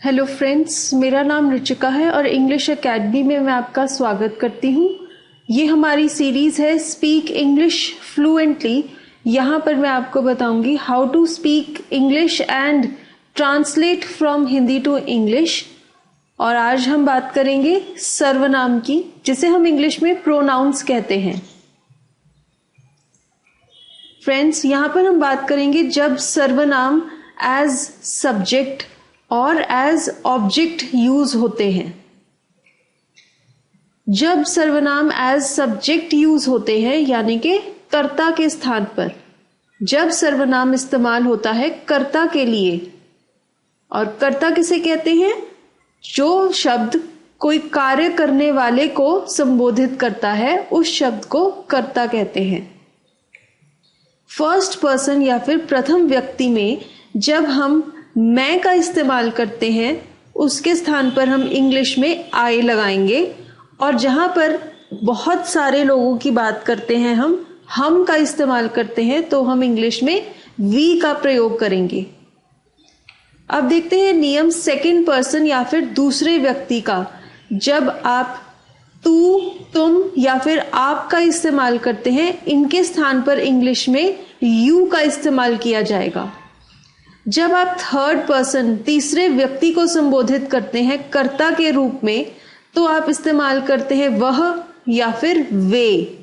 Hello friends, मेरा नाम रुचिका है और इंग्लिश एकेडमी में मैं आपका स्वागत करती हूँ। ये हमारी सीरीज़ है स्पीक इंग्लिश फ्लुएंटली। यहाँ पर मैं आपको बताऊंगी how to speak English and translate from Hindi to English. और आज हम बात करेंगे सर्वनाम की, जिसे हम इंग्लिश में प्रोनाउंस कहते हैं। फ्रेंड्स, यहाँ पर हम बात करेंगे जब सर्वनाम एज सब्जेक्ट और एज ऑब्जेक्ट यूज होते हैं। जब सर्वनाम एज सब्जेक्ट यूज होते हैं यानी कि कर्ता के स्थान पर, जब सर्वनाम इस्तेमाल होता है कर्ता के लिए। और कर्ता किसे कहते हैं? जो शब्द कोई कार्य करने वाले को संबोधित करता है उस शब्द को कर्ता कहते हैं। फर्स्ट पर्सन या फिर प्रथम व्यक्ति में जब हम मैं का इस्तेमाल करते हैं उसके स्थान पर हम इंग्लिश में आई लगाएंगे। और जहां पर बहुत सारे लोगों की बात करते हैं हम का इस्तेमाल करते हैं तो हम इंग्लिश में वी का प्रयोग करेंगे। अब देखते हैं नियम सेकंड पर्सन या फिर दूसरे व्यक्ति का। जब आप तू, तुम या फिर आप का इस्तेमाल करते हैं, इनके स्थान पर इंग्लिश में यू का इस्तेमाल किया जाएगा। जब आप थर्ड पर्सन तीसरे व्यक्ति को संबोधित करते हैं कर्ता के रूप में तो आप इस्तेमाल करते हैं वह या फिर वे।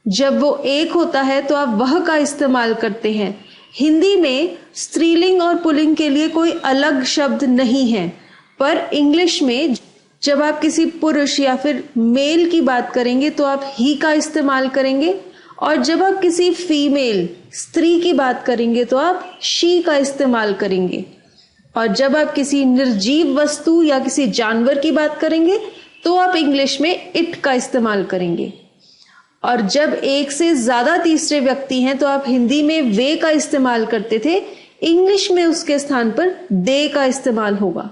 जब वो एक होता है तो आप वह का इस्तेमाल करते हैं। हिंदी में स्त्रीलिंग और पुल्लिंग के लिए कोई अलग शब्द नहीं है, पर इंग्लिश में जब आप किसी पुरुष या फिर मेल की बात करेंगे तो आप ही का इस्तेमाल करेंगे। और जब आप किसी फीमेल स्त्री की बात करेंगे तो आप शी का इस्तेमाल करेंगे। और जब आप किसी निर्जीव वस्तु या किसी जानवर की बात करेंगे तो आप इंग्लिश में इट का इस्तेमाल करेंगे। और जब एक से ज्यादा तीसरे व्यक्ति हैं तो आप हिंदी में वे का इस्तेमाल करते थे, इंग्लिश में उसके स्थान पर दे का इस्तेमाल होगा।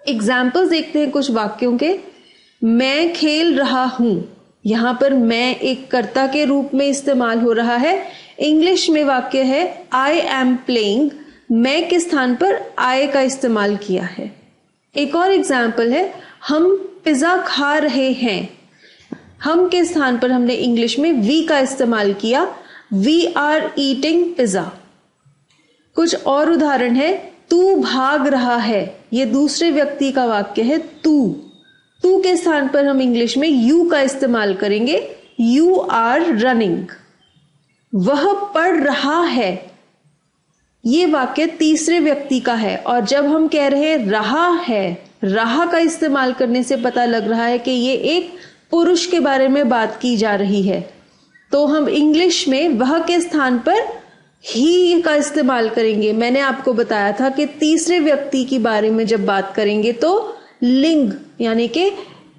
एग्जाम्पल्स देखते हैं कुछ वाक्यों के। मैं खेल रहा हूं, यहां पर मैं एक कर्ता के रूप में इस्तेमाल हो रहा है। इंग्लिश में वाक्य है आई एम प्लेइंग, मैं के स्थान पर आई का इस्तेमाल किया है। एक और एग्जाम्पल है हम पिज्जा खा रहे हैं, हम के स्थान पर हमने इंग्लिश में वी का इस्तेमाल किया, वी आर ईटिंग पिज्जा। कुछ और उदाहरण है तू भाग रहा है, ये दूसरे व्यक्ति का वाक्य है। तू के स्थान पर हम इंग्लिश में यू का इस्तेमाल करेंगे, यू आर रनिंग। वह पढ़ रहा है, ये वाक्य तीसरे व्यक्ति का है। और जब हम कह रहे हैं रहा है, रहा का इस्तेमाल करने से पता लग रहा है कि ये एक पुरुष के बारे में बात की जा रही है, तो हम इंग्लिश में वह के स्थान पर ही का इस्तेमाल करेंगे। मैंने आपको बताया था कि तीसरे व्यक्ति के बारे में जब बात करेंगे तो लिंग यानी कि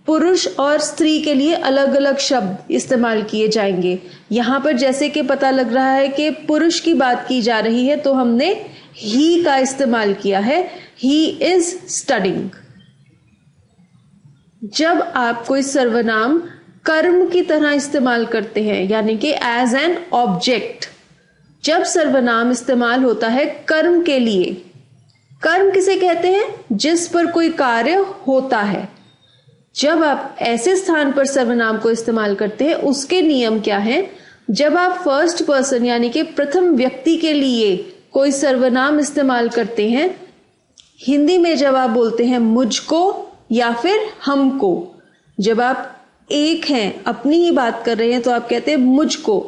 पुरुष और स्त्री के लिए अलग अलग शब्द इस्तेमाल किए जाएंगे। यहां पर जैसे कि पता लग रहा है कि पुरुष की बात की जा रही है तो हमने ही का इस्तेमाल किया है, ही इज स्टडिंग। जब आप कोई सर्वनाम कर्म की तरह इस्तेमाल करते हैं यानी कि एज एन ऑब्जेक्ट, जब सर्वनाम इस्तेमाल होता है कर्म के लिए, कर्म किसे कहते हैं? जिस पर कोई कार्य होता है। जब आप ऐसे स्थान पर सर्वनाम को इस्तेमाल करते हैं उसके नियम क्या हैं? जब आप फर्स्ट पर्सन यानी कि प्रथम व्यक्ति के लिए कोई सर्वनाम इस्तेमाल करते हैं, हिंदी में जब आप बोलते हैं मुझको या फिर हमको, जब आप एक हैं अपनी ही बात कर रहे हैं तो आप कहते हैं मुझको,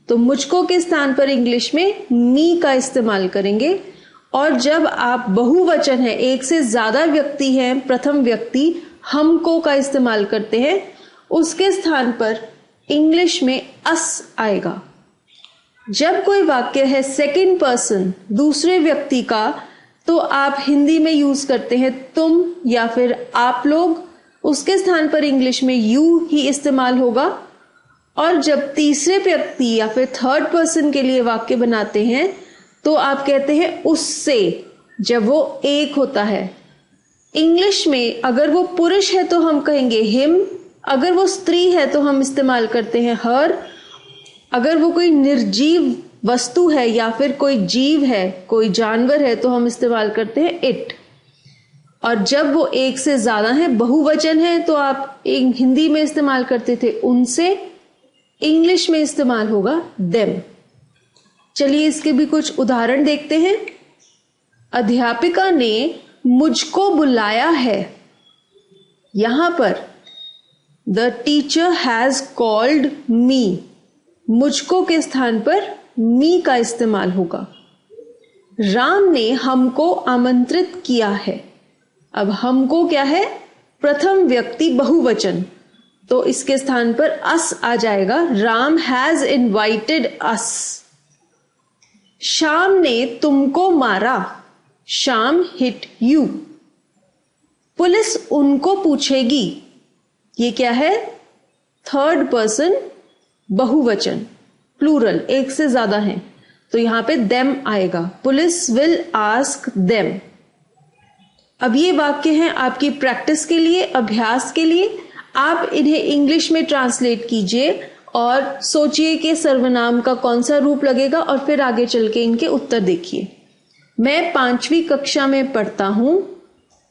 तो मुझको के स्थान पर इंग्लिश में मी का इस्तेमाल करेंगे। और जब आप बहुवचन है, एक से ज्यादा व्यक्ति हैं, प्रथम व्यक्ति, हमको का इस्तेमाल करते हैं, उसके स्थान पर इंग्लिश में अस आएगा। जब कोई वाक्य है सेकंड पर्सन दूसरे व्यक्ति का तो आप हिंदी में यूज करते हैं तुम या फिर आप लोग, उसके स्थान पर इंग्लिश में यू ही इस्तेमाल होगा। और जब तीसरे व्यक्ति या फिर थर्ड पर्सन के लिए वाक्य बनाते हैं तो आप कहते हैं उससे, जब वो एक होता है। इंग्लिश में अगर वो पुरुष है तो हम कहेंगे हिम, अगर वो स्त्री है तो हम इस्तेमाल करते हैं हर, अगर वो कोई निर्जीव वस्तु है या फिर कोई जीव है, कोई जानवर है तो हम इस्तेमाल करते हैं इट। और जब वो एक से ज्यादा है, बहुवचन है, तो आप हिंदी में इस्तेमाल करते थे उनसे, इंग्लिश में इस्तेमाल होगा देम। चलिए इसके भी कुछ उदाहरण देखते हैं। अध्यापिका ने मुझको बुलाया है। यहां पर the teacher has called me, मुझको के स्थान पर मी का इस्तेमाल होगा। राम ने हमको आमंत्रित किया है। अब हमको क्या है? प्रथम व्यक्ति बहुवचन, तो इसके स्थान पर अस आ जाएगा। राम हैज इनवाइटेड अस। श्याम ने तुमको मारा। Shyam hit you. पुलिस उनको पूछेगी। ये क्या है? थर्ड पर्सन बहुवचन, प्लूरल, एक से ज्यादा है, तो यहां पे देम आएगा। Police will ask them. अब ये वाक्य हैं आपकी प्रैक्टिस के लिए, अभ्यास के लिए। आप इन्हें इंग्लिश में ट्रांसलेट कीजिए और सोचिए कि सर्वनाम का कौन सा रूप लगेगा, और फिर आगे चल के इनके उत्तर देखिए। मैं 5वीं कक्षा में पढ़ता हूं।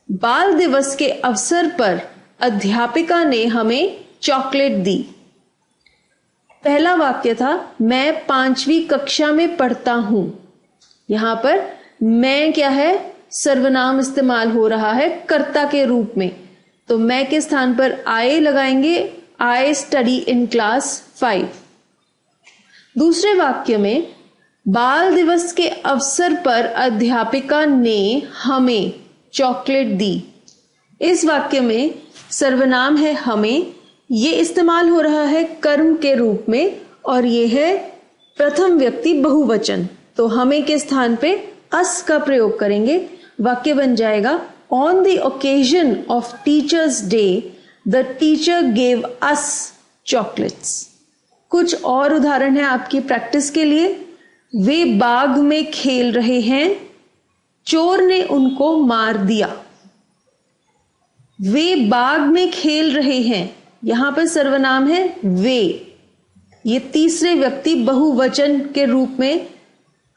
बाल दिवस के अवसर पर अध्यापिका ने हमें चॉकलेट दी। पहला वाक्य था मैं 5वीं कक्षा में पढ़ता हूं। यहां पर मैं क्या है? सर्वनाम इस्तेमाल हो रहा है कर्ता के रूप में, तो मैं के स्थान पर आई लगाएंगे। I study in class 5। दूसरे वाक्य में बाल दिवस के अवसर पर अध्यापिका ने हमें चॉकलेट दी। इस वाक्य में सर्वनाम है हमें, ये इस्तेमाल हो रहा है कर्म के रूप में, और ये है प्रथम व्यक्ति बहुवचन, तो हमें के स्थान पे अस का प्रयोग करेंगे। वाक्य बन जाएगा on the occasion of teachers day the teacher gave us chocolates. कुछ और उदाहरण है आपकी प्रैक्टिस के लिए। वे बाग में खेल रहे हैं। चोर ने उनको मार दिया। वे बाग में खेल रहे हैं, यहां पर सर्वनाम है वे, ये तीसरे व्यक्ति बहुवचन के रूप में,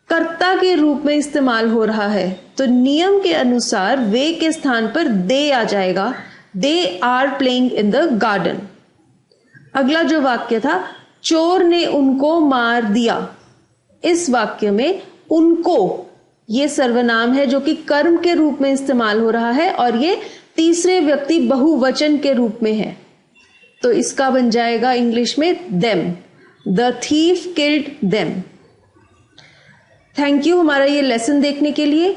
कर्ता के रूप में इस्तेमाल हो रहा है, तो नियम के अनुसार वे के स्थान पर दे आ जाएगा। They are playing in the garden. अगला जो वाक्य था चोर ने उनको मार दिया। इस वाक्य में उनको ये सर्वनाम है जो कि कर्म के रूप में इस्तेमाल हो रहा है, और ये तीसरे व्यक्ति बहुवचन के रूप में है, तो इसका बन जाएगा इंग्लिश में them. The thief killed them. Thank you हमारा ये लेसन देखने के लिए।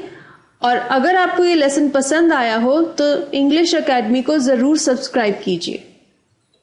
और अगर आपको ये लेसन पसंद आया हो तो इंग्लिश एकेडमी को जरूर सब्सक्राइब कीजिए।